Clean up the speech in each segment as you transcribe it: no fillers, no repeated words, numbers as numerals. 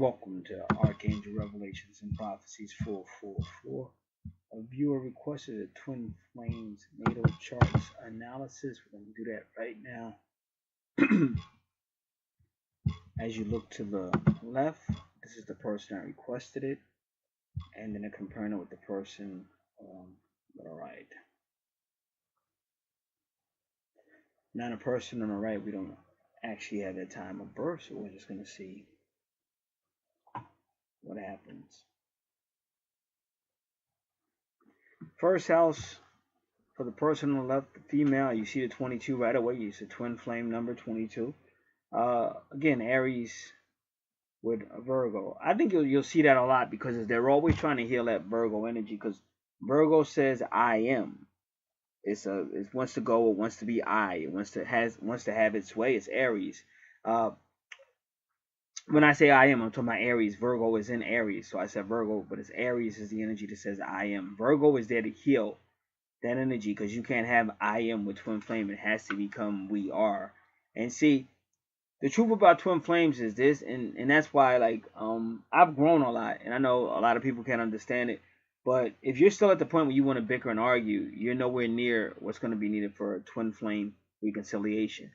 Welcome to Archangel Revelations and Prophecies 444. A viewer requested a twin flames natal charts analysis. We're going to do that right now. As you look to the left, this is the person that requested it, and then comparing it with the person on the right. Now, the person on the right, we don't actually have their time of birth, so we're just going to see what happens. First house for the person on the left, the female, you see the 22 right away. You see twin flame number 22. Again, Aries with Virgo. I think you'll see that a lot because they're always trying to heal that Virgo energy, because Virgo says I am. It wants to go, it wants to be I, it wants to have its way. It's Aries. When I say I am, I'm talking about Aries. Virgo is in Aries, so I said Virgo, but it's Aries is the energy that says I am. Virgo is there to heal that energy, because you can't have I am with twin flame. It has to become we are. And see, the truth about twin flames is this, and that's why, like, I've grown a lot, and I know a lot of people can't understand it. But if you're still at the point where you want to bicker and argue, you're nowhere near what's going to be needed for a twin flame reconciliation.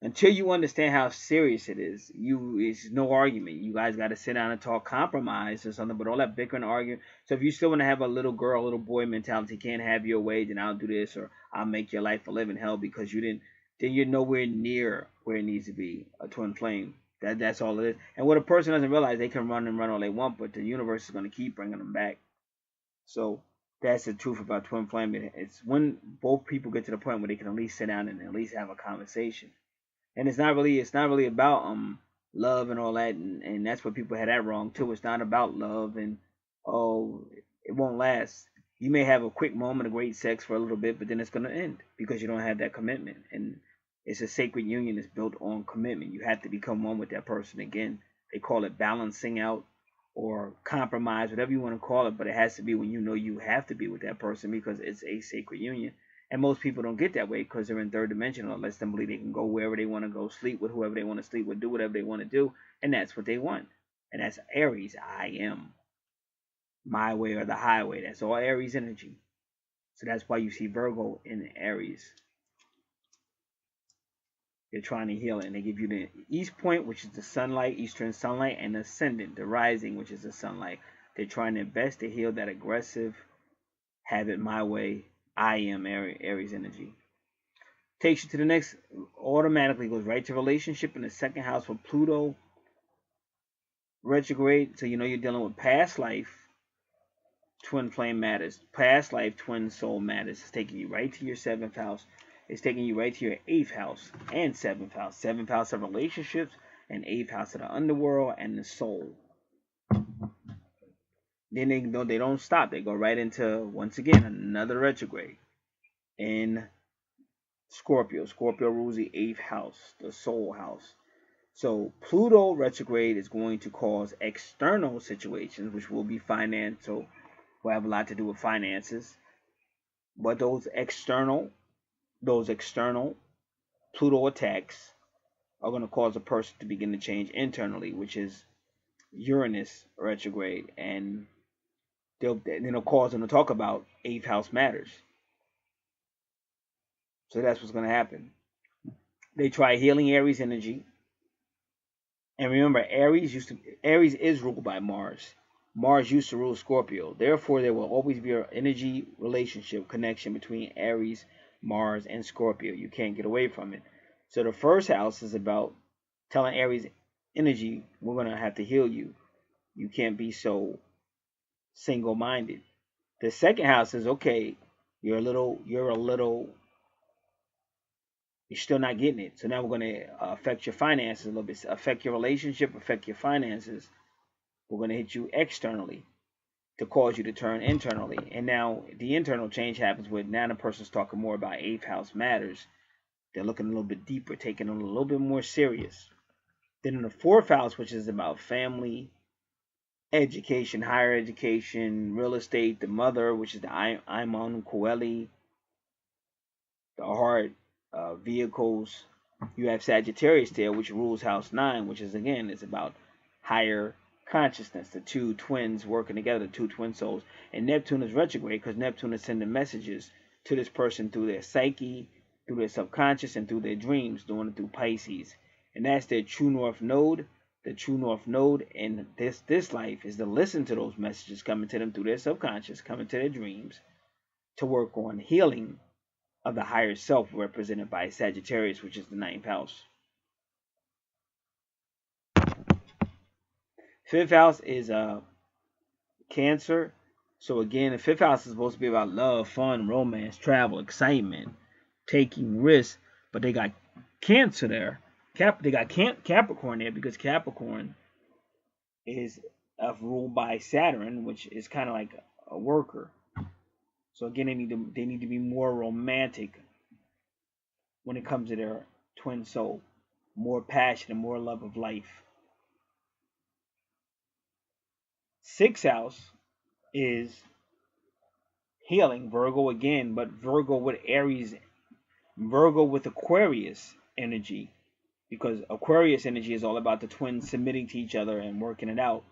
Until you understand how serious it is, it's no argument. You guys got to sit down and talk compromise or something, but all that bickering and arguing. So if you still want to have a little girl, little boy mentality, can't have your way, then I'll do this, or I'll make your life a living hell because you didn't, then you're nowhere near where it needs to be, a twin flame. That's all it is. And what a person doesn't realize, they can run and run all they want, but the universe is going to keep bringing them back. So that's the truth about twin flame. It's when both people get to the point where they can at least sit down and at least have a conversation. And it's not really about love and all that, and that's what people had that wrong too. It's not about love, and it won't last. You may have a quick moment of great sex for a little bit, but then it's gonna end because you don't have that commitment. And it's a sacred union that's built on commitment. You have to become one with that person again. They call it balancing out or compromise, whatever you want to call it, but it has to be when you know you have to be with that person because it's a sacred union. And most people don't get that way because they're in third dimension, or lets them believe they can go wherever they want to go, sleep with whoever they want to sleep with, do whatever they want to do, and that's what they want. And that's Aries. I am. My way or the highway. That's all Aries energy. So that's why you see Virgo in Aries. They're trying to heal it, and they give you the east point, which is the sunlight, eastern sunlight, and the ascendant, the rising, which is the sunlight. They're trying their best to heal that aggressive, have it my way, I am Aries energy. Takes you to the next, automatically goes right to relationship in the second house for Pluto retrograde. So you know you're dealing with past life, twin flame matters. Past life, twin soul matters. It's taking you right to your seventh house. It's taking you right to your eighth house and seventh house. Seventh house of relationships and eighth house of the underworld and the soul. Then they don't stop. They go right into, once again, another retrograde in Scorpio. Scorpio rules the eighth house, the soul house. So Pluto retrograde is going to cause external situations, which will be financial, will have a lot to do with finances. But those external Pluto attacks are going to cause a person to begin to change internally, which is Uranus retrograde, and it'll cause them to talk about eighth house matters. So that's what's going to happen. They try healing Aries energy, and remember, Aries is ruled by Mars. Mars used to rule Scorpio. Therefore, there will always be an energy relationship connection between Aries, Mars, and Scorpio. You can't get away from it. So the first house is about telling Aries energy, we're going to have to heal you. You can't be so single-minded. The second house is, okay, you're still not getting it. So now we're going to affect your finances a little bit, affect your relationship, affect your finances. We're going to hit you externally to cause you to turn internally. And now the internal change happens with, now the person's talking more about eighth house matters. They're looking a little bit deeper, taking it a little bit more serious. Then in the fourth house, which is about family, education, higher education, real estate, the mother, which is the Imon Coeli, the heart, vehicles. You have Sagittarius there, which rules house 9, which is, again, it's about higher consciousness, the two twins working together, the two twin souls. And Neptune is retrograde because Neptune is sending messages to this person through their psyche, through their subconscious, and through their dreams, doing it through Pisces. And that's their true north node. The true north node in this life is to listen to those messages coming to them through their subconscious, coming to their dreams, to work on healing of the higher self, represented by Sagittarius, which is the ninth house. Fifth house is Cancer. So again, the fifth house is supposed to be about love, fun, romance, travel, excitement, taking risks. But they got Cancer there. They got Capricorn there because Capricorn is ruled by Saturn, which is kind of like a worker. So again, they need to be more romantic when it comes to their twin soul, more passion and more love of life. Sixth house is healing, Virgo again, but Virgo with Aries, Virgo with Aquarius energy, because Aquarius energy is all about the twins submitting to each other and working it out.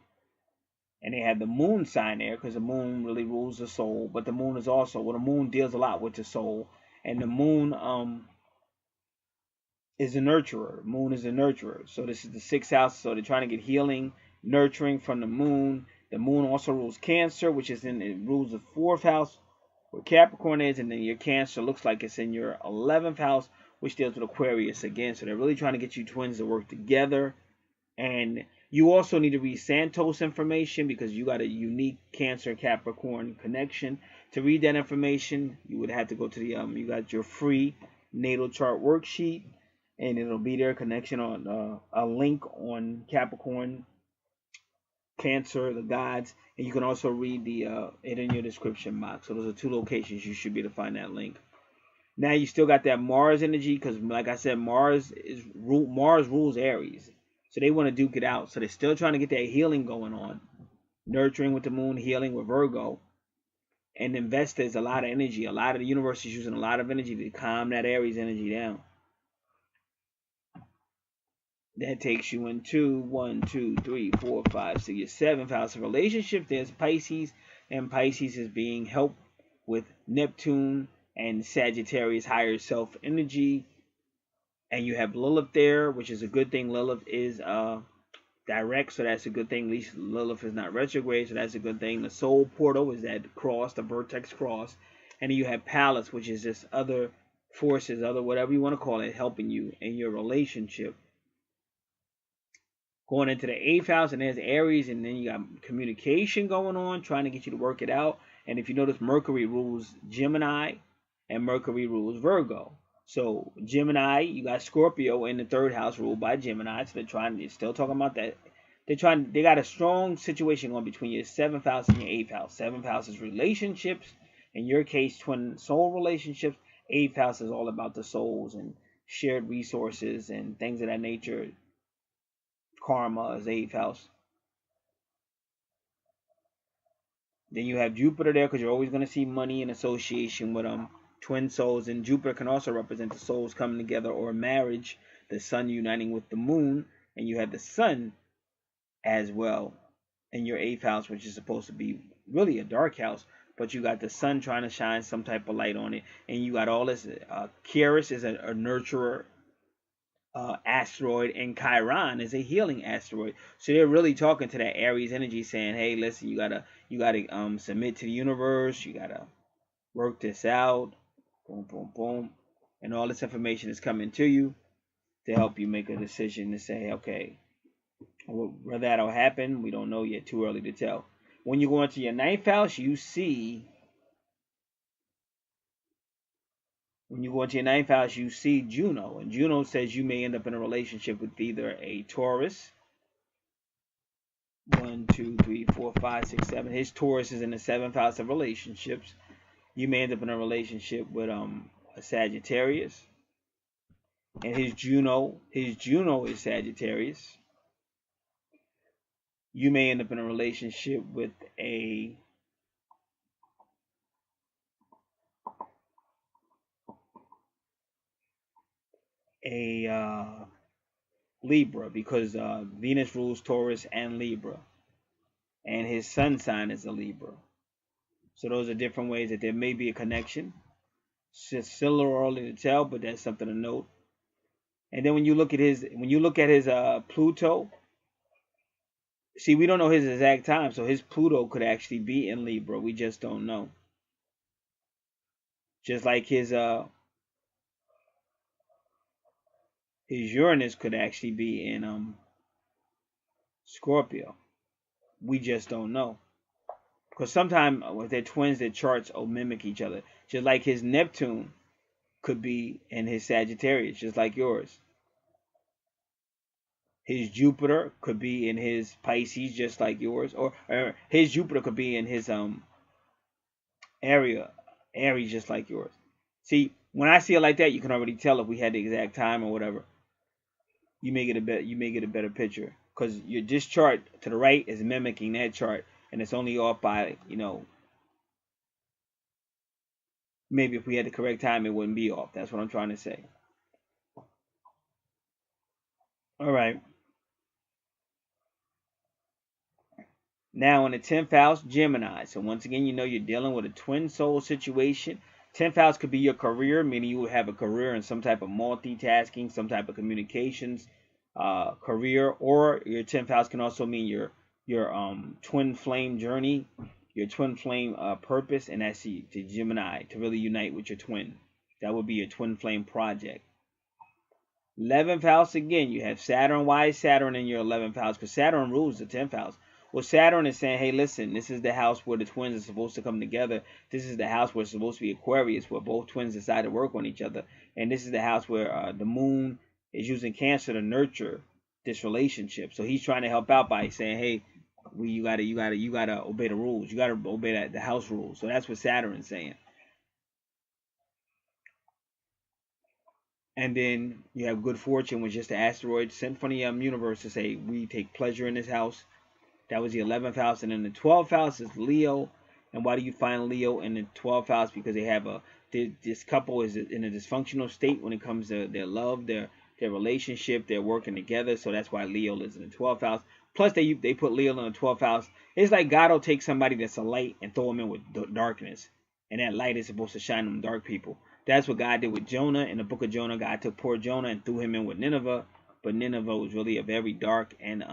And they have the moon sign there because the moon really rules the soul, but the moon is also, well, the moon deals a lot with the soul, and the moon is a nurturer. Moon is a nurturer. So this is the sixth house. So they're trying to get healing, nurturing from the moon. The moon also rules Cancer, which is it rules the fourth house where Capricorn is, and then your Cancer looks like it's in your 11th house, which deals with Aquarius again. So they're really trying to get you twins to work together. And you also need to read Santos information because you got a unique Cancer Capricorn connection. To read that information, you would have to go to the you got your free natal chart worksheet, and it'll be there, connection on a link on Capricorn, Cancer, the gods, and you can also read it in your description box. So those are two locations you should be able to find that link. Now you still got that Mars energy because, like I said, Mars rules Aries, so they want to duke it out. So they're still trying to get that healing going on, nurturing with the moon, healing with Virgo, and invest there's a lot of energy. A lot of the universe is using a lot of energy to calm that Aries energy down. That takes you into 1, 2, 3, 4, 5, 6, your 7th house of relationships. There's Pisces, and Pisces is being helped with Neptune and Sagittarius higher self energy. And you have Lilith there, which is a good thing. Lilith is direct, so that's a good thing. At least Lilith is not retrograde, so that's a good thing. The soul portal is that cross, the vertex cross. And then you have Pallas, which is just other forces, other whatever you want to call it, helping you in your relationship. Going into the 8th house, and there's Aries, and then you got communication going on, trying to get you to work it out. And if you notice, Mercury rules Gemini, and Mercury rules Virgo. So Gemini, you got Scorpio in the 3rd house, ruled by Gemini. So they're still talking about that. They got a strong situation going between your 7th house and your 8th house. 7th house is relationships, in your case, twin soul relationships. 8th house is all about the souls and shared resources and things of that nature. Karma is 8th house. Then you have Jupiter there because you're always going to see money in association with twin souls. And Jupiter can also represent the souls coming together or marriage, the sun uniting with the moon. And you have the sun as well in your 8th house, which is supposed to be really a dark house. But you got the sun trying to shine some type of light on it. And you got all this. Keras is a nurturer asteroid, and Chiron is a healing asteroid. So they're really talking to that Aries energy, saying, hey, listen, you gotta submit to the universe, you gotta work this out, boom, boom, boom. And all this information is coming to you to help you make a decision to say, okay, whether that'll happen, we don't know yet, too early to tell. When you go into your 9th house, you see when you go into your 9th house, you see Juno. And Juno says you may end up in a relationship with either a Taurus. 1, 2, 3, 4, 5, 6, 7. His Taurus is in the 7th house of relationships. You may end up in a relationship with a Sagittarius. And his Juno is Sagittarius. You may end up in a relationship with a Libra, because Venus rules Taurus and Libra. and his sun sign is a Libra. So those are different ways that there may be a connection. It's still a little early to tell, but that's something to note. And then when you look at his Pluto, see, we don't know his exact time, so his Pluto could actually be in Libra. We just don't know. Just like his Uranus could actually be in Scorpio. We just don't know. Because sometimes with their twins, their charts will mimic each other. Just like his Neptune could be in his Sagittarius, just like yours. His Jupiter could be in his Pisces, just like yours. Or his Jupiter could be in his Aries, just like yours. See, when I see it like that, you can already tell if we had the exact time or whatever. You may get a better picture, because this chart to the right is mimicking that chart, and it's only off by, maybe if we had the correct time, it wouldn't be off. That's what I'm trying to say. All right. Now in the 10th house, Gemini. So once again, you're dealing with a twin soul situation. 10th house could be your career, meaning you would have a career in some type of multitasking, some type of communications career, or your 10th house can also mean your twin flame journey, your twin flame purpose, and that's the Gemini, to really unite with your twin. That would be your twin flame project. 11th house, again, you have Saturn. Why is Saturn in your 11th house? Because Saturn rules the 10th house. Well, Saturn is saying, hey, listen, this is the house where the twins are supposed to come together. This is the house where it's supposed to be Aquarius, where both twins decide to work on each other. And this is the house where the moon is using Cancer to nurture this relationship. So he's trying to help out by saying, hey, you gotta obey the rules. You gotta obey the house rules. So that's what Saturn's saying. And then you have good fortune, which is the asteroid sent from the universe to say we take pleasure in this house. That was the 11th house. And then the 12th house is Leo. And why do you find Leo in the 12th house? Because they have this couple is in a dysfunctional state when it comes to their love, their relationship, they're working together. So that's why Leo lives in the 12th house. Plus they put Leo in the 12th house. It's like God will take somebody that's a light and throw them in with darkness. And that light is supposed to shine on dark people. That's what God did with Jonah. In the book of Jonah, God took poor Jonah and threw him in with Nineveh. But Nineveh was really a very dark and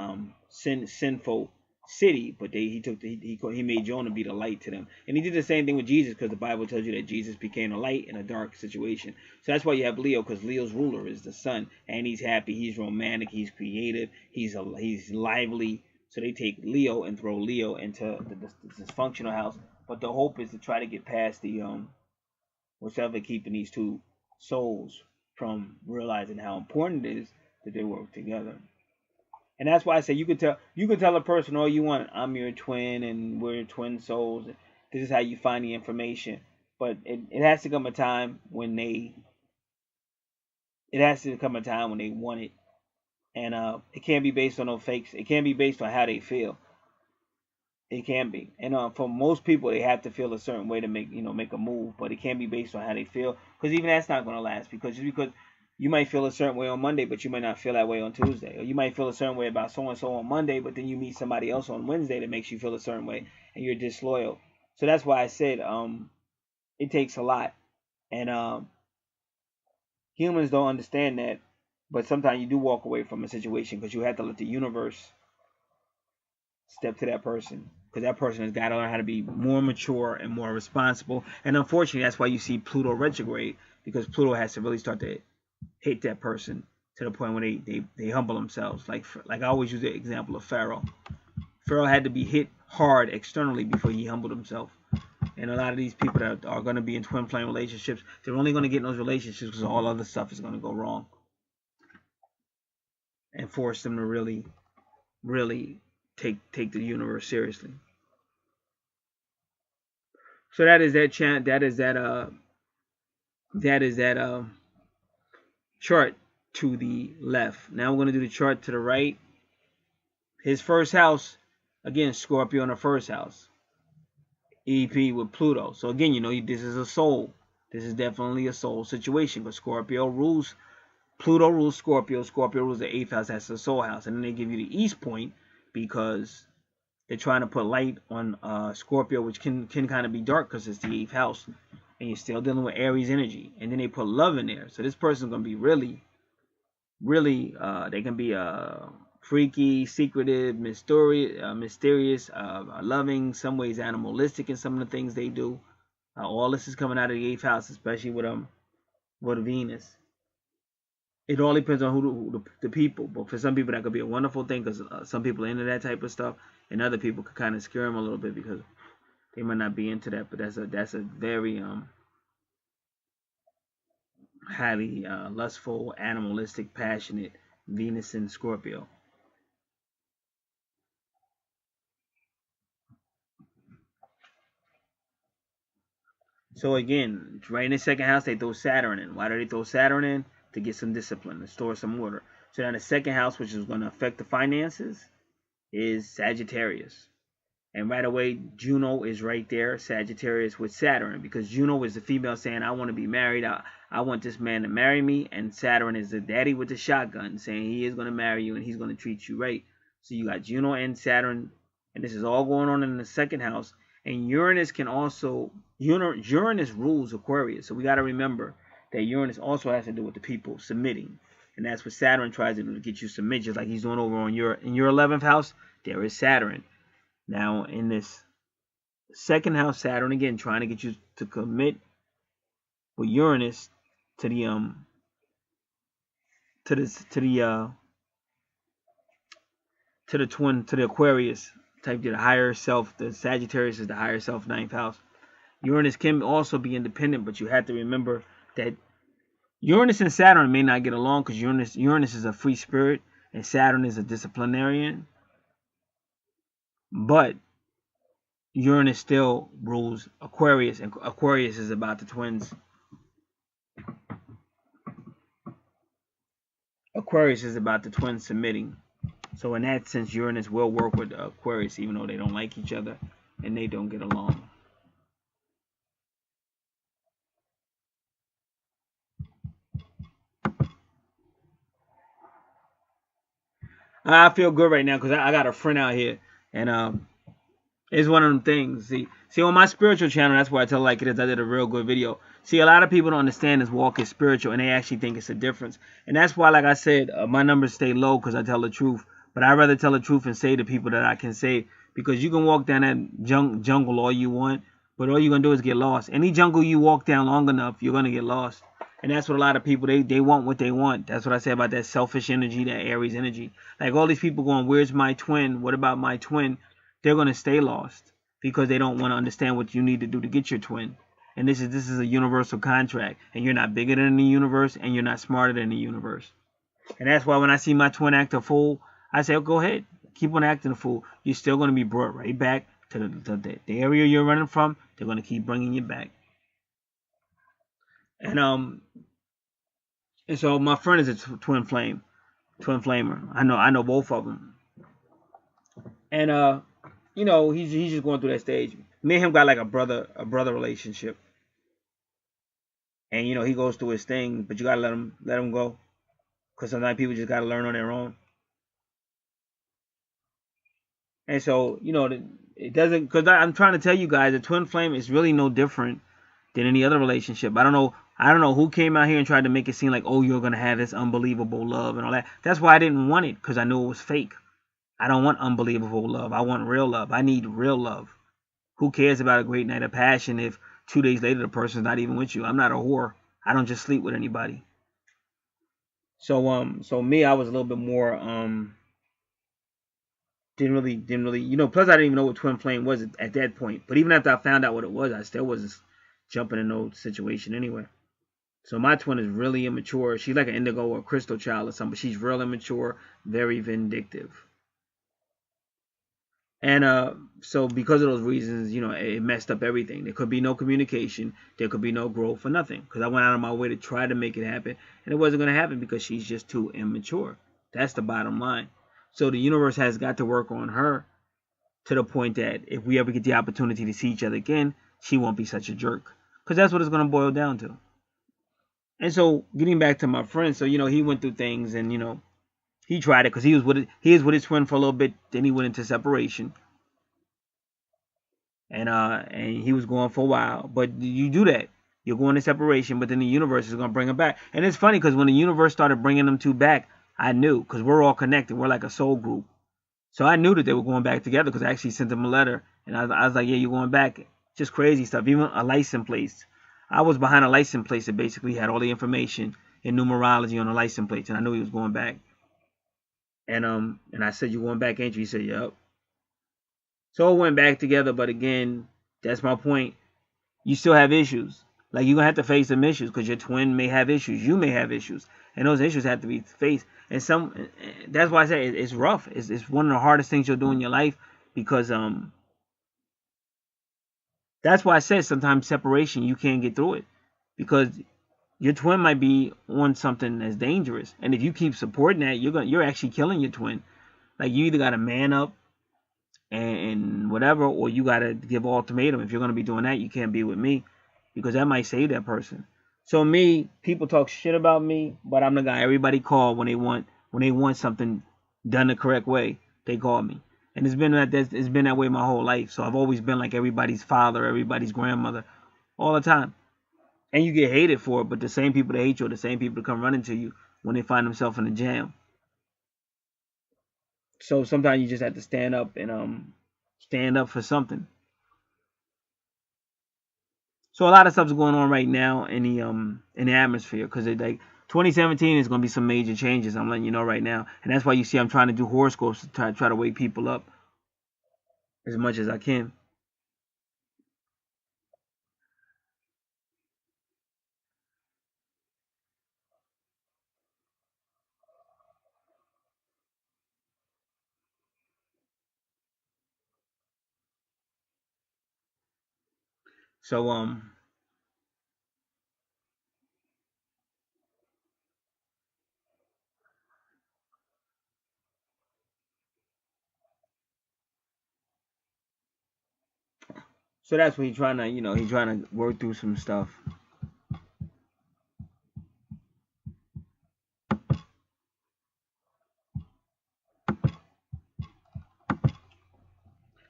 sinful city. But he made Jonah be the light to them. And he did the same thing with Jesus, because the Bible tells you that Jesus became a light in a dark situation. So that's why you have Leo, because Leo's ruler is the sun. And he's happy, he's romantic, he's creative, he's lively. So they take Leo and throw Leo into the dysfunctional house. But the hope is to try to get past the whatever keeping these two souls from realizing how important it is that they work together. And that's why I say you could tell a person all you want, I'm your twin and we're twin souls. This is how you find the information. But it has to come a time when they want it. And it can't be based on no fakes. It can't be based on how they feel. It can be. And for most people, they have to feel a certain way to make a move. But it can't be based on how they feel, because even that's not going to last. Because you might feel a certain way on Monday, but you might not feel that way on Tuesday. Or you might feel a certain way about so-and-so on Monday, but then you meet somebody else on Wednesday that makes you feel a certain way, and you're disloyal. So that's why I said it takes a lot. And humans don't understand that. But sometimes you do walk away from a situation because you have to let the universe step to that person. Because that person has got to learn how to be more mature and more responsible. And unfortunately, that's why you see Pluto retrograde, because Pluto has to really start to hit that person to the point where they humble themselves. Like I always use the example of Pharaoh. Pharaoh had to be hit hard externally before he humbled himself. And a lot of these people that are going to be in twin flame relationships, they're only going to get in those relationships because all other stuff is going to go wrong. And force them to really, really take the universe seriously. So that is that chant. That is that chart to the left. Now we're going to do the chart to the right. His first house, again, Scorpio in the first house. EP with Pluto. So again, this is a soul. This is definitely a soul situation, but Scorpio rules. Pluto rules Scorpio. Scorpio rules the 8th house. That's the soul house. And then they give you the East Point because they're trying to put light on Scorpio, which can kind of be dark because it's the 8th house, and you're still dealing with Aries energy. And then they put love in there, so this person's gonna be really, really, they can be freaky, secretive, mysterious, loving, some ways animalistic in some of the things they do. All this is coming out of the 8th house, especially with Venus. It all depends on who the people. But for some people, that could be a wonderful thing because some people are into that type of stuff, and other people could kind of scare them a little bit because they might not be into that. But that's a very highly lustful, animalistic, passionate Venus in Scorpio. So again, right in the 2nd house, they throw Saturn in. Why do they throw Saturn in? To get some discipline, to store some order. So now the 2nd house, which is going to affect the finances, is Sagittarius. And right away, Juno is right there, Sagittarius with Saturn, because Juno is the female saying, I want to be married. I want this man to marry me. And Saturn is the daddy with the shotgun saying he is going to marry you and he's going to treat you right. So you got Juno and Saturn, and this is all going on in the 2nd house. And Uranus can also, Uranus rules Aquarius. So we got to remember that Uranus also has to do with the people submitting. And that's what Saturn tries to do, to get you submit, just like he's doing over on in your 11th house. There is Saturn. Now in this 2nd house, Saturn again trying to get you to commit with Uranus to the twin, to the Aquarius type, to the higher self. The Sagittarius is the higher self, 9th house. Uranus can also be independent, but you have to remember that Uranus and Saturn may not get along because Uranus is a free spirit and Saturn is a disciplinarian. But Uranus still rules Aquarius, and Aquarius is about the twins. Aquarius is about the twins submitting. So in that sense, Uranus will work with Aquarius, even though they don't like each other and they don't get along. I feel good right now because I got a friend out here, and it's one of them things. See, on my spiritual channel, that's why I tell like it is. I did a real good video. See, a lot of people don't understand this walk is spiritual, and they actually think it's a difference. And that's why, like I said, my numbers stay low because I tell the truth. But I'd rather tell the truth and say to people that I can save, because you can walk down that jungle all you want, but all you're going to do is get lost. Any jungle you walk down long enough, you're going to get lost. And that's what a lot of people, they want what they want. That's what I say about that selfish energy, that Aries energy. Like all these people going, where's my twin? What about my twin? They're going to stay lost because they don't want to understand what you need to do to get your twin. And this is a universal contract. And you're not bigger than the universe, and you're not smarter than the universe. And that's why when I see my twin act a fool, I say, oh, go ahead. Keep on acting a fool. You're still going to be brought right back to the area you're running from. They're going to keep bringing you back. And so my friend is a twin flamer. I know both of them. And you know, he's just going through that stage. Me and him got like a brother relationship. And you know, he goes through his thing, but you gotta let him go, because sometimes people just gotta learn on their own. And so, you know, it doesn't, because I'm trying to tell you guys, a twin flame is really no different than any other relationship. I don't know who came out here and tried to make it seem like, oh, you're gonna have this unbelievable love and all that. That's why I didn't want it, because I knew it was fake. I don't want unbelievable love. I want real love. I need real love. Who cares about a great night of passion if 2 days later the person's not even with you? I'm not a whore. I don't just sleep with anybody. So me, I was a little bit more didn't really, you know, plus I didn't even know what twin flame was at that point. But even after I found out what it was, I still wasn't jumping in no situation anyway. So my twin is really immature. She's like an indigo or a crystal child or something, but she's real immature, very vindictive. And so because of those reasons, you know, it messed up everything. There could be no communication. There could be no growth or nothing. Because I went out of my way to try to make it happen. And it wasn't going to happen because she's just too immature. That's the bottom line. So the universe has got to work on her to the point that if we ever get the opportunity to see each other again, she won't be such a jerk. Because that's what it's going to boil down to. And so getting back to my friend, so, you know, he went through things and, you know, he tried it because he was with his twin for a little bit. Then he went into separation. and he was going for a while. But you do that, you're going to separation, but then the universe is going to bring him back. And it's funny because when the universe started bringing them two back, I knew, because we're all connected, we're like a soul group. So I knew that they were going back together because I actually sent them a letter, and I was like, yeah, you're going back. Just crazy stuff. Even a license plate. I was behind a license plate that basically had all the information in numerology on the license plates, and I knew he was going back. And I said, you going back, ain't you? He said, yep. So it went back together, but again, that's my point. You still have issues. Like, you're going to have to face some issues because your twin may have issues. You may have issues. And those issues have to be faced. And that's why I say it's rough. It's one of the hardest things you'll do in your life because that's why I said sometimes separation, you can't get through it. Because your twin might be on something that's dangerous. And if you keep supporting that, you're actually killing your twin. Like, you either got to man up and whatever, or you got to give ultimatum. If you're going to be doing that, you can't be with me, because that might save that person. So me, people talk shit about me, but I'm the guy everybody call when they want something done the correct way. They call me. And it's been that way my whole life. So I've always been like everybody's father, everybody's grandmother, all the time. And you get hated for it, but the same people that hate you are the same people that come running to you when they find themselves in a jam. So sometimes you just have to stand up and stand up for something. So a lot of stuff's going on right now in the atmosphere, because like 2017 is going to be some major changes. I'm letting you know right now, and that's why you see I'm trying to do horoscopes to try to wake people up as much as I can. So so that's what he's trying to, he's trying to work through some stuff.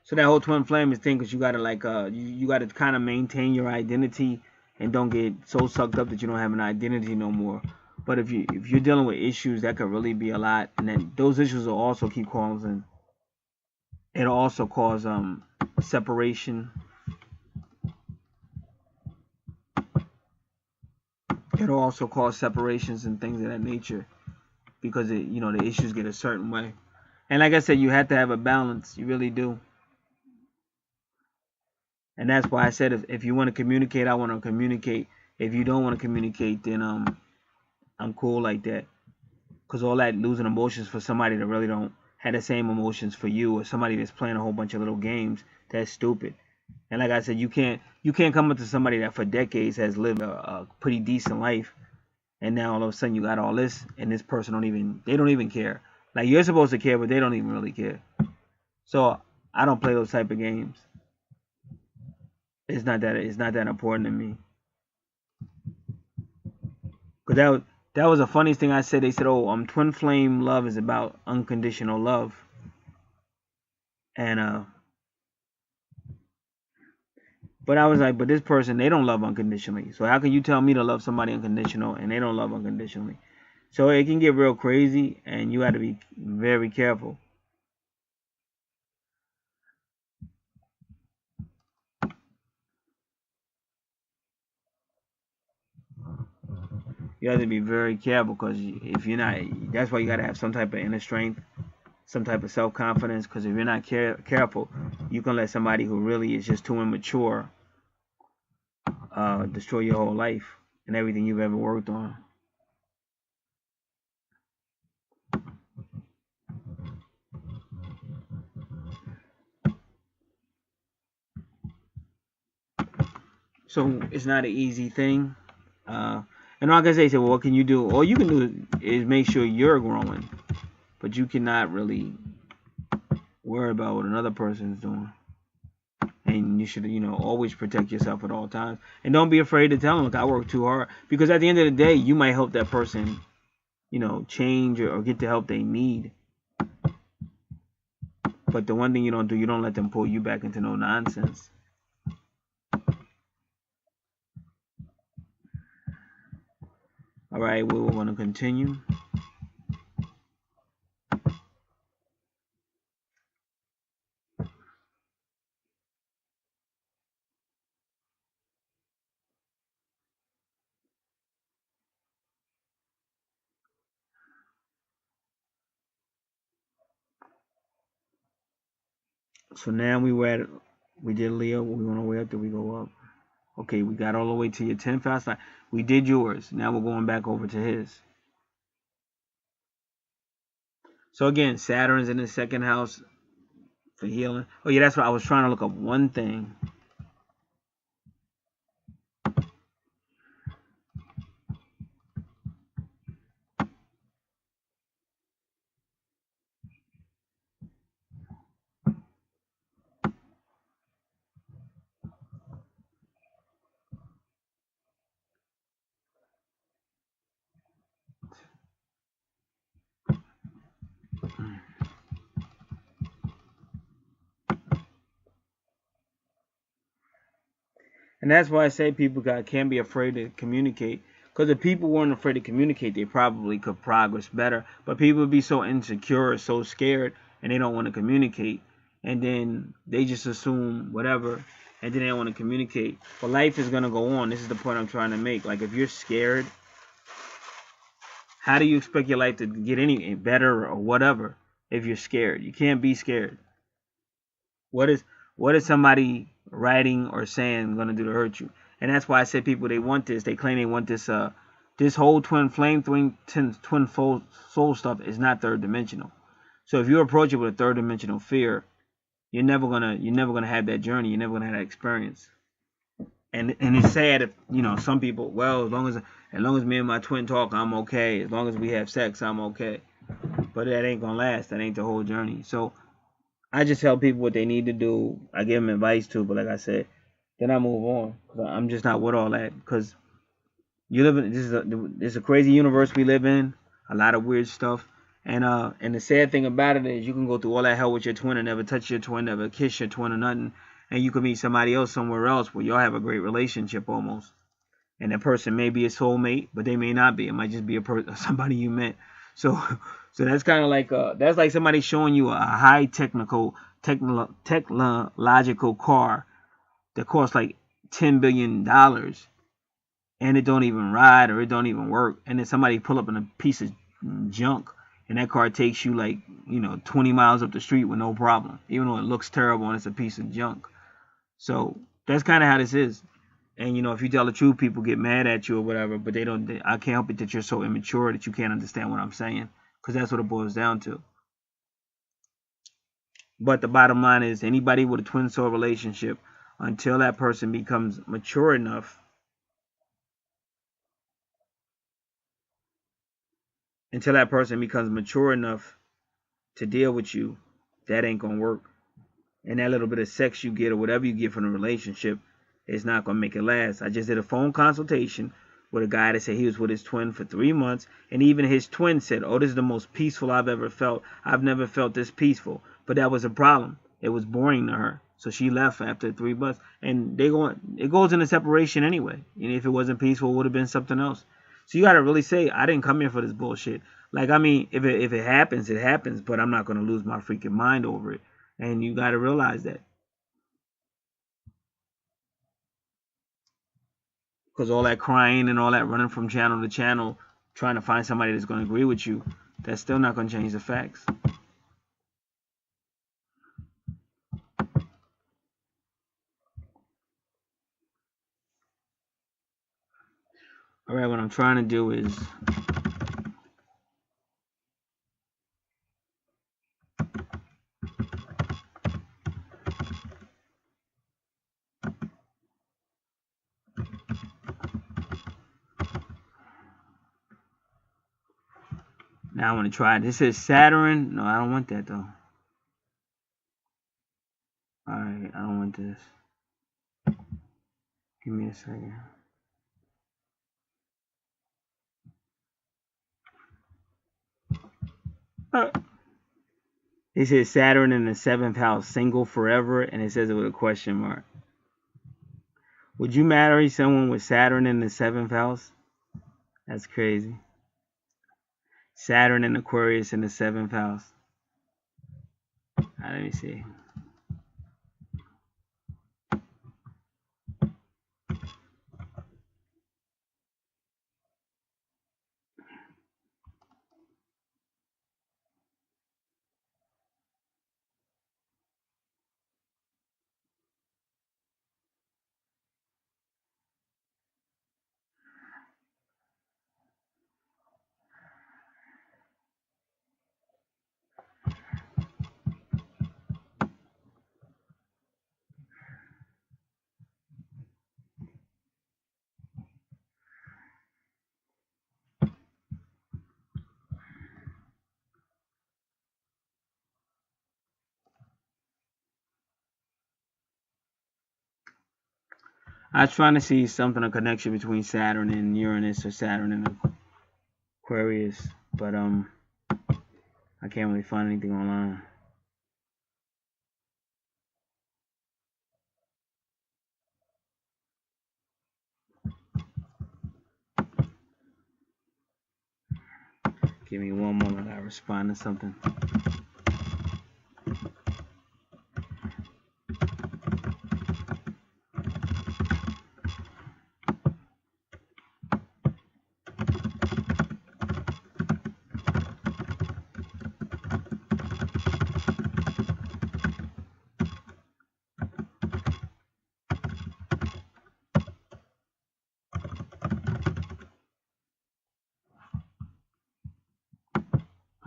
So that whole twin flame is thing, because you gotta like you gotta kind of maintain your identity and don't get so sucked up that you don't have an identity no more. But if you're dealing with issues, that could really be a lot, and then those issues will also keep causing. It'll also cause separation. It'll also cause separations and things of that nature, because the issues get a certain way. And like I said, you have to have a balance. You really do. And that's why I said if you want to communicate, I want to communicate. If you don't want to communicate, then I'm cool like that. Because all that losing emotions for somebody that really don't have the same emotions for you, or somebody that's playing a whole bunch of little games, that's stupid. And like I said, you can't come up to somebody that for decades has lived a pretty decent life, and now all of a sudden you got all this, and this person they don't even care. Like, you're supposed to care, but they don't even really care. So I don't play those type of games. It's not that important to me. Because that was the funniest thing I said. They said, "Oh, twin flame love is about unconditional love," and but I was like, but this person, they don't love unconditionally. So how can you tell me to love somebody unconditional and they don't love unconditionally? So it can get real crazy, and you have to be very careful. You have to be very careful, because if you're not, that's why you got to have some type of inner strength, some type of self-confidence, because if you're not careful, you can let somebody who really is just too immature destroy your whole life and everything you've ever worked on. So it's not an easy thing. And like I say, well, what can you do? All you can do is make sure you're growing, but you cannot really worry about what another person's doing. And you should, always protect yourself at all times. And don't be afraid to tell them, look, I work too hard. Because at the end of the day, you might help that person, change or get the help they need. But the one thing you don't do, you don't let them pull you back into no nonsense. All right, we will want to continue. So now we did Leo. We went all the way up. Did we go up? Okay, we got all the way to your 10th house. We did yours. Now we're going back over to his. So again, Saturn's in the 2nd house for healing. Oh yeah, that's what I was trying to look up one thing. And that's why I say people can't be afraid to communicate. Because if people weren't afraid to communicate, they probably could progress better. But people would be so insecure, so scared, and they don't want to communicate. And then they just assume whatever, and then they don't want to communicate. But life is going to go on. This is the point I'm trying to make. Like, if you're scared, how do you expect your life to get any better or whatever if you're scared? You can't be scared. What is somebody writing or saying going to do to hurt you? And that's why I say people, they want this. They claim they want this. This whole twin flame, twin soul stuff is not third dimensional. So if you approach it with a third dimensional fear, you're never gonna have that journey. You're never gonna have that experience. And it's sad if some people, well, as long as me and my twin talk, I'm okay. As long as we have sex, I'm okay. But that ain't gonna last. That ain't the whole journey. So I just tell people what they need to do. I give them advice too, but like I said, then I move on. I'm just not with all that, because you live in this is a crazy universe we live in. A lot of weird stuff, and the sad thing about it is you can go through all that hell with your twin and never touch your twin, never kiss your twin or nothing, and you can meet somebody else somewhere else where y'all have a great relationship almost, and that person may be a soulmate, but they may not be. It might just be somebody you met. So that's kind of like that's like somebody showing you a high technological car that costs like $10 billion, and it don't even ride or it don't even work, and then somebody pull up in a piece of junk, and that car takes you like 20 miles up the street with no problem, even though it looks terrible and it's a piece of junk. So that's kind of how this is. And if you tell the truth, people get mad at you or whatever, but I can't help it that you're so immature that you can't understand what I'm saying, because that's what it boils down to. But the bottom line is, anybody with a twin soul relationship, until that person becomes mature enough to deal with you, that ain't gonna work. And that little bit of sex you get or whatever you get from the relationship, it's not gonna make it last. I just did a phone consultation with a guy that said he was with his twin for 3 months, and even his twin said, "Oh, this is the most peaceful I've ever felt. I've never felt this peaceful." But that was a problem. It was boring to her, so she left after 3 months. And it goes into separation anyway. And if it wasn't peaceful, it would have been something else. So you gotta really say, I didn't come here for this bullshit. Like, I mean, if it happens, it happens. But I'm not gonna lose my freaking mind over it. And you gotta realize that. Because all that crying and all that running from channel to channel, trying to find somebody that's going to agree with you, that's still not going to change the facts. All right, what I'm trying to do is now I want to try it. This is Saturn. No, I don't want that though. All right, I don't want this. Give me a second. It says Saturn in the 7th house, single forever, and it says it with a question mark. Would you marry someone with Saturn in the 7th house? That's crazy. Saturn and Aquarius in the 7th house. Let me see. I was trying to see something, a connection between Saturn and Uranus or Saturn and Aquarius, but I can't really find anything online. Give me one moment, I respond to something.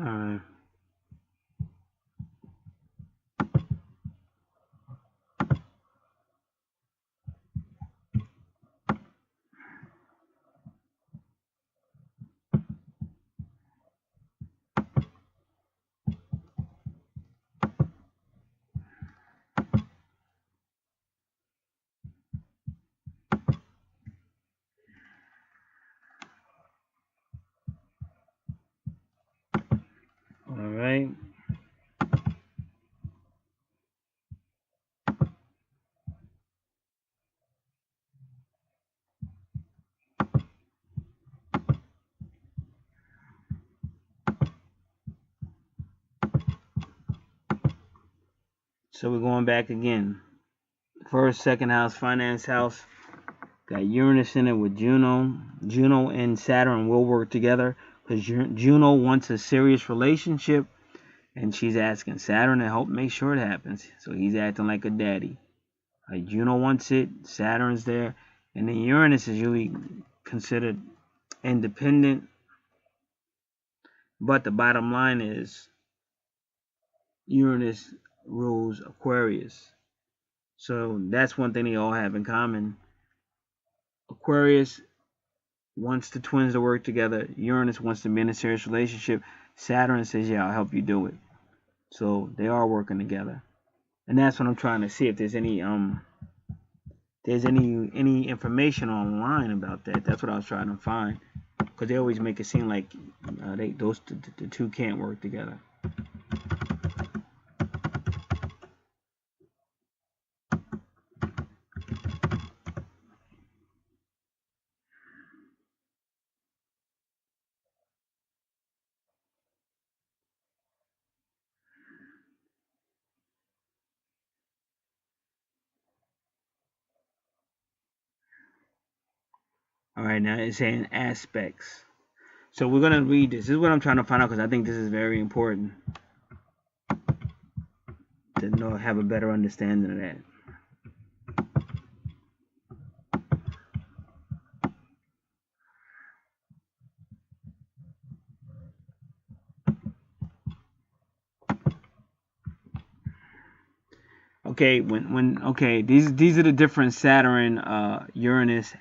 Alright. Alright. So we're going back again. First, second house, finance house. Got Uranus in it with Juno. Juno and Saturn will work together because Juno wants a serious relationship, and she's asking Saturn to help make sure it happens. So he's acting like a daddy. Like Juno wants it, Saturn's there, and then Uranus is usually considered independent. But the bottom line is Uranus rules Aquarius. So that's one thing they all have in common. Aquarius wants the twins to work together. Uranus wants to be in a serious relationship. Saturn says, yeah, I'll help you do it. So they are working together. And that's what I'm trying to see if there's any information online about that. That's what I was trying to find. Because they always make it seem like the two can't work together. All right, now it's saying aspects. So we're going to read this. This is what I'm trying to find out because I think this is very important to have a better understanding of that. Okay, okay, these are the different Saturn, Uranus.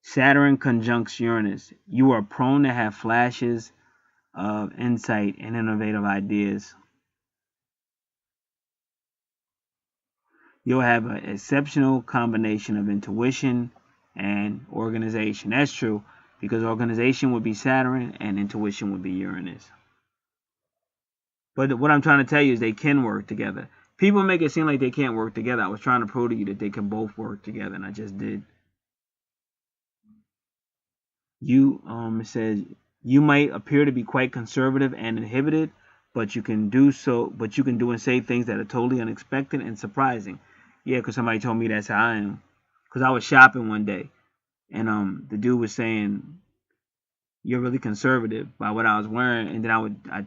Saturn conjuncts Uranus. You are prone to have flashes of insight and innovative ideas. You'll have an exceptional combination of intuition and organization. That's true, because organization would be Saturn and intuition would be Uranus. But what I'm trying to tell you is they can work together. People make it seem like they can't work together. I was trying to prove to you that they can both work together, and I just did. It says you might appear to be quite conservative and inhibited, but you can do and say things that are totally unexpected and surprising. Yeah, because somebody told me that's how I am. Because I was shopping one day, and the dude was saying you're really conservative by what I was wearing, and then I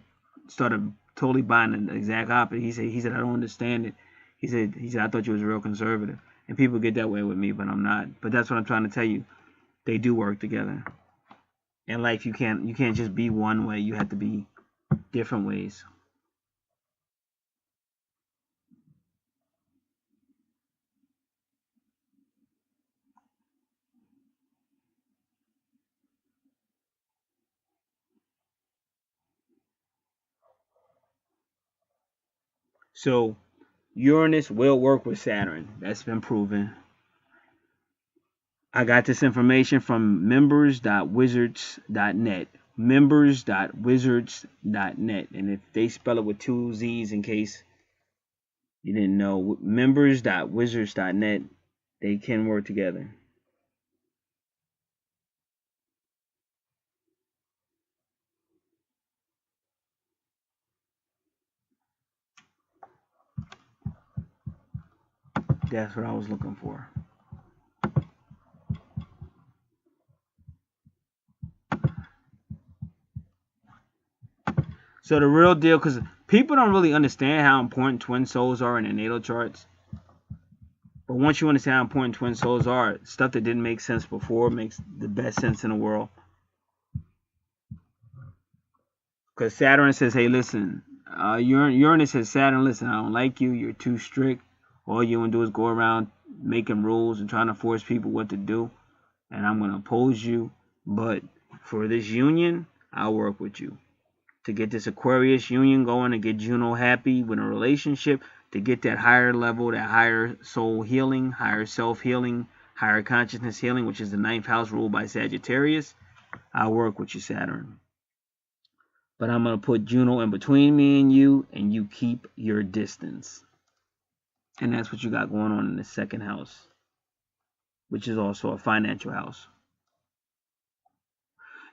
started totally buying the exact opposite. He said I don't understand it. He said I thought you was real conservative, and people get that way with me, but I'm not. But that's what I'm trying to tell you. They do work together. In life, you can't just be one way. You have to be different ways. So Uranus will work with Saturn. That's been proven. I got this information from members.wizards.net. Members.wizards.net. And if they spell it with two Z's in case you didn't know, members.wizards.net, they can work together. That's what I was looking for. So the real deal, because people don't really understand how important twin souls are in their natal charts. But once you understand how important twin souls are, stuff that didn't make sense before makes the best sense in the world. Because Saturn says, hey, listen, Uranus says, Saturn, listen, I don't like you. You're too strict. All you want to do is go around making rules and trying to force people what to do. And I'm going to oppose you. But for this union, I'll work with you. To get this Aquarius union going, to get Juno happy with a relationship, to get that higher level, that higher soul healing, higher self healing, higher consciousness healing, which is the 9th house ruled by Sagittarius, I'll work with you, Saturn. But I'm going to put Juno in between me and you keep your distance. And that's what you got going on in the 2nd house, which is also a financial house.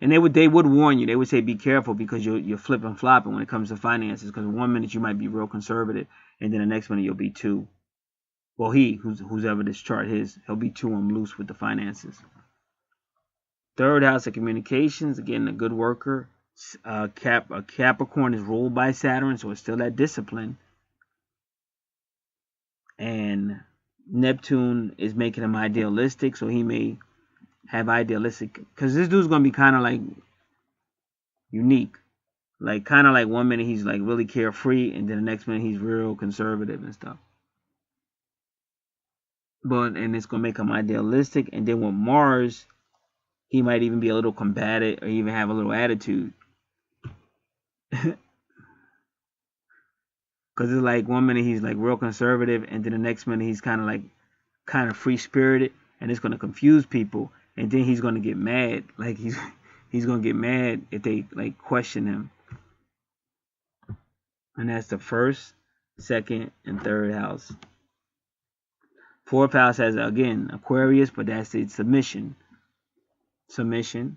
And they would warn you. They would say, be careful, because you're flipping flopping when it comes to finances. Because one minute you might be real conservative, and then the next minute you'll be too. Well, who's ever this chart is, he'll be too loose with the finances. 3rd house of communications, again, a good worker. Capricorn is ruled by Saturn, so it's still that discipline. And Neptune is making him idealistic, so he may have idealistic, because this dude's gonna be kind of like unique, like kind of like one minute he's like really carefree, and then the next minute he's real conservative and stuff. And it's gonna make him idealistic, and then with Mars, he might even be a little combative or even have a little attitude. Because it's like one minute he's like real conservative, and then the next minute he's kind of free spirited, and it's gonna confuse people. And then he's gonna get mad, like he's gonna get mad if they like question him. And that's the 1st, 2nd, and 3rd house. 4th house has, again, Aquarius, but that's the submission. The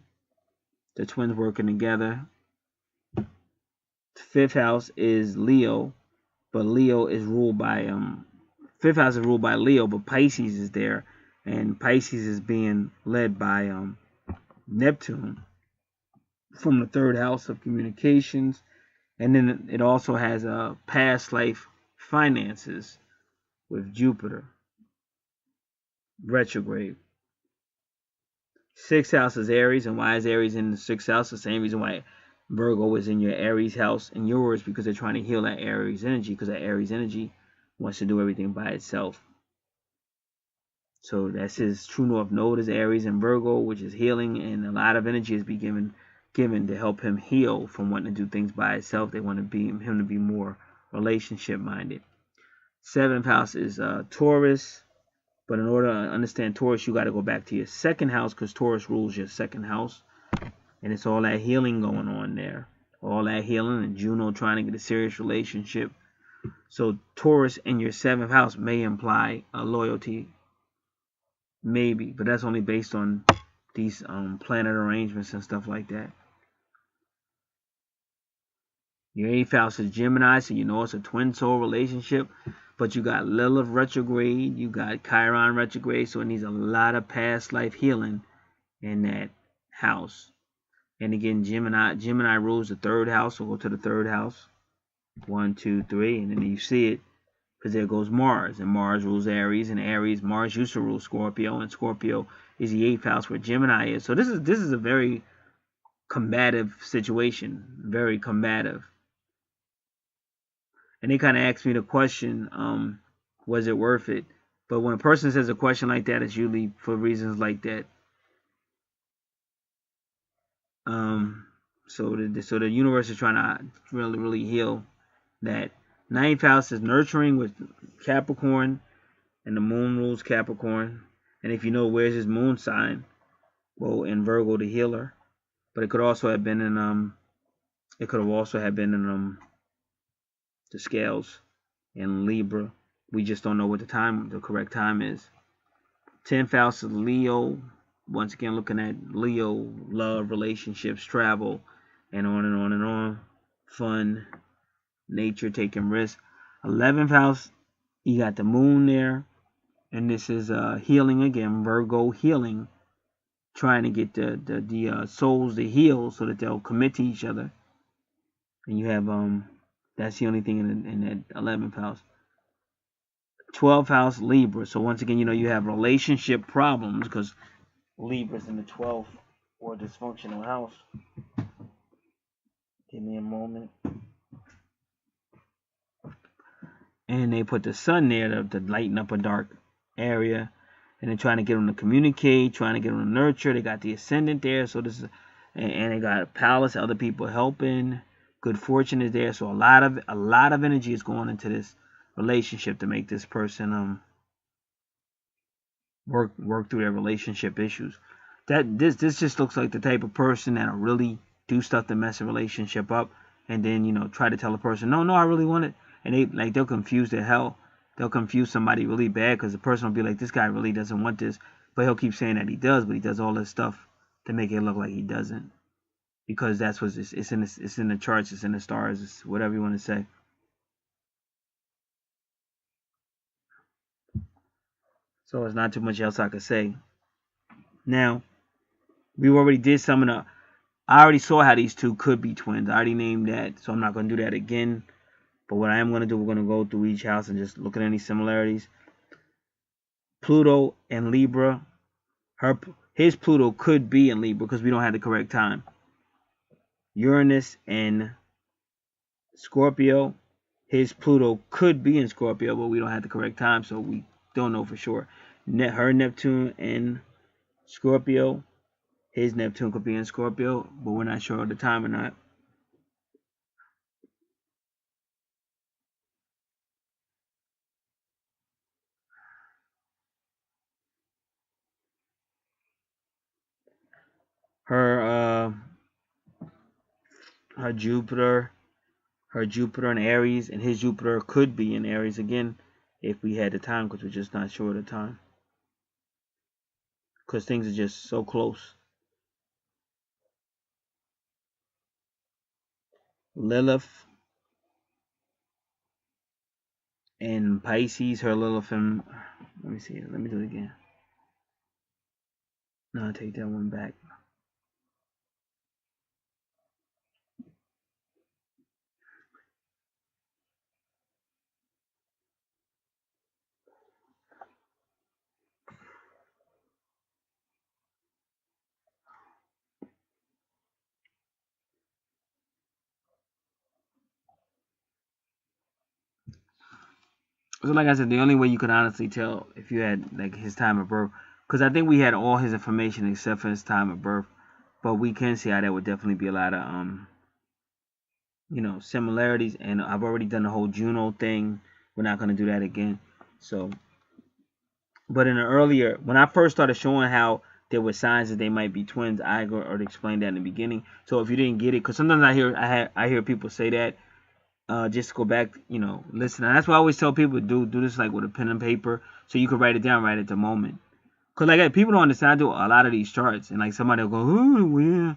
twins working together. 5th house is Leo, but Leo is ruled by 5th house is ruled by Leo, but Pisces is there. And Pisces is being led by Neptune from the 3rd house of communications. And then it also has past life finances with Jupiter retrograde. 6th house is Aries. And why is Aries in the 6th house? The same reason why Virgo is in your Aries house and yours, because they're trying to heal that Aries energy, because that Aries energy wants to do everything by itself. So that's his true north node is Aries and Virgo, which is healing, and a lot of energy is being given to help him heal from wanting to do things by himself. They want him to be more relationship minded. 7th house is Taurus, but in order to understand Taurus, you got to go back to your 2nd house, because Taurus rules your 2nd house, and it's all that healing going on there, all that healing, and Juno trying to get a serious relationship. So Taurus in your 7th house may imply a loyalty. Maybe, but that's only based on these planet arrangements and stuff like that. Your 8th house is Gemini, so you know it's a twin soul relationship. But you got Lilith retrograde, you got Chiron retrograde, so it needs a lot of past life healing in that house. And again, Gemini rules the 3rd house, so go to the 3rd house. 1, 2, 3, and then you see it, because there goes Mars, and Mars rules Aries, and Aries, Mars used to rule Scorpio, and Scorpio is the 8th house where Gemini is. So this is a very combative situation, very combative. And they kind of asked me the question, was it worth it? But when a person says a question like that, it's usually for reasons like that. So the universe is trying to really heal that. 9th house is nurturing with Capricorn, and the moon rules Capricorn. And if you know where's his moon sign, well, in Virgo, the healer. But it could also have been in the scales in Libra. We just don't know what the correct time is. 10th house is Leo. Once again, looking at Leo, love, relationships, travel, and on and on and on. Fun, nature, taking risks. 11th house, you got the moon there. And this is healing again, Virgo healing. Trying to get the souls to heal so that they'll commit to each other. And you have that's the only thing in that 11th house. 12th house, Libra. So once again, you have relationship problems because Libra's in the 12th or dysfunctional house. Give me a moment. And they put the sun there to lighten up a dark area. And they're trying to get them to communicate, trying to get them to nurture. They got the ascendant there. So this is, and they got a palace, other people helping. Good fortune is there, so a lot of energy is going into this relationship to make this person work through their relationship issues. This just looks like the type of person that'll really do stuff to mess a relationship up, and then try to tell a person no, I really want it, and they'll confuse their hell. They'll confuse somebody really bad because the person will be like, this guy really doesn't want this, but he'll keep saying that he does, but he does all this stuff to make it look like he doesn't. Because that's what it's in the charts, it's in the stars, it's whatever you want to say. So there's not too much else I could say. Now, we already did some of the. I already saw how these two could be twins. I already named that, so I'm not going to do that again. But what I am going to do, we're going to go through each house and just look at any similarities. Pluto and Libra. His Pluto could be in Libra because we don't have the correct time. Uranus and Scorpio. His Pluto could be in Scorpio, but we don't have the correct time, so we don't know for sure. Her Neptune and Scorpio. His Neptune could be in Scorpio, but we're not sure of the time or not. Her Jupiter in Aries, and his Jupiter could be in Aries again if we had the time, because we're just not sure of the time. Because things are just so close. Lilith and Pisces, her Lilith and, let me see, let me do it again. No, I'll take that one back. So like I said, the only way you could honestly tell if you had like his time of birth, because I think we had all his information except for his time of birth, but we can see how there would definitely be a lot of similarities. And I've already done the whole Juno thing. We're not going to do that again. So, but in the earlier, when I first started showing how there were signs that they might be twins, I already explained that in the beginning. So if you didn't get it, because sometimes I hear people say that. Just go back, listen. And that's why I always tell people do this like with a pen and paper, so you can write it down right at the moment. Cause like people don't understand. I do a lot of these charts, and like somebody will go, "Oh, yeah,"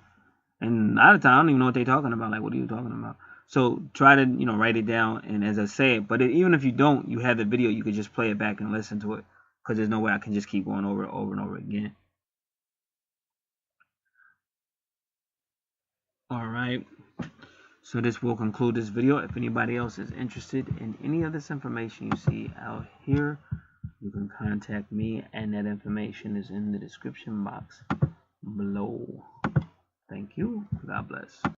and a lot of time I don't even know what they're talking about. Like, what are you talking about? So try to write it down, and as I say it. But even if you don't, you have the video. You could just play it back and listen to it, cause there's no way I can just keep going over it over and over again. All right. So this will conclude this video. If anybody else is interested in any of this information you see out here, you can contact me, and that information is in the description box below. Thank you. God bless.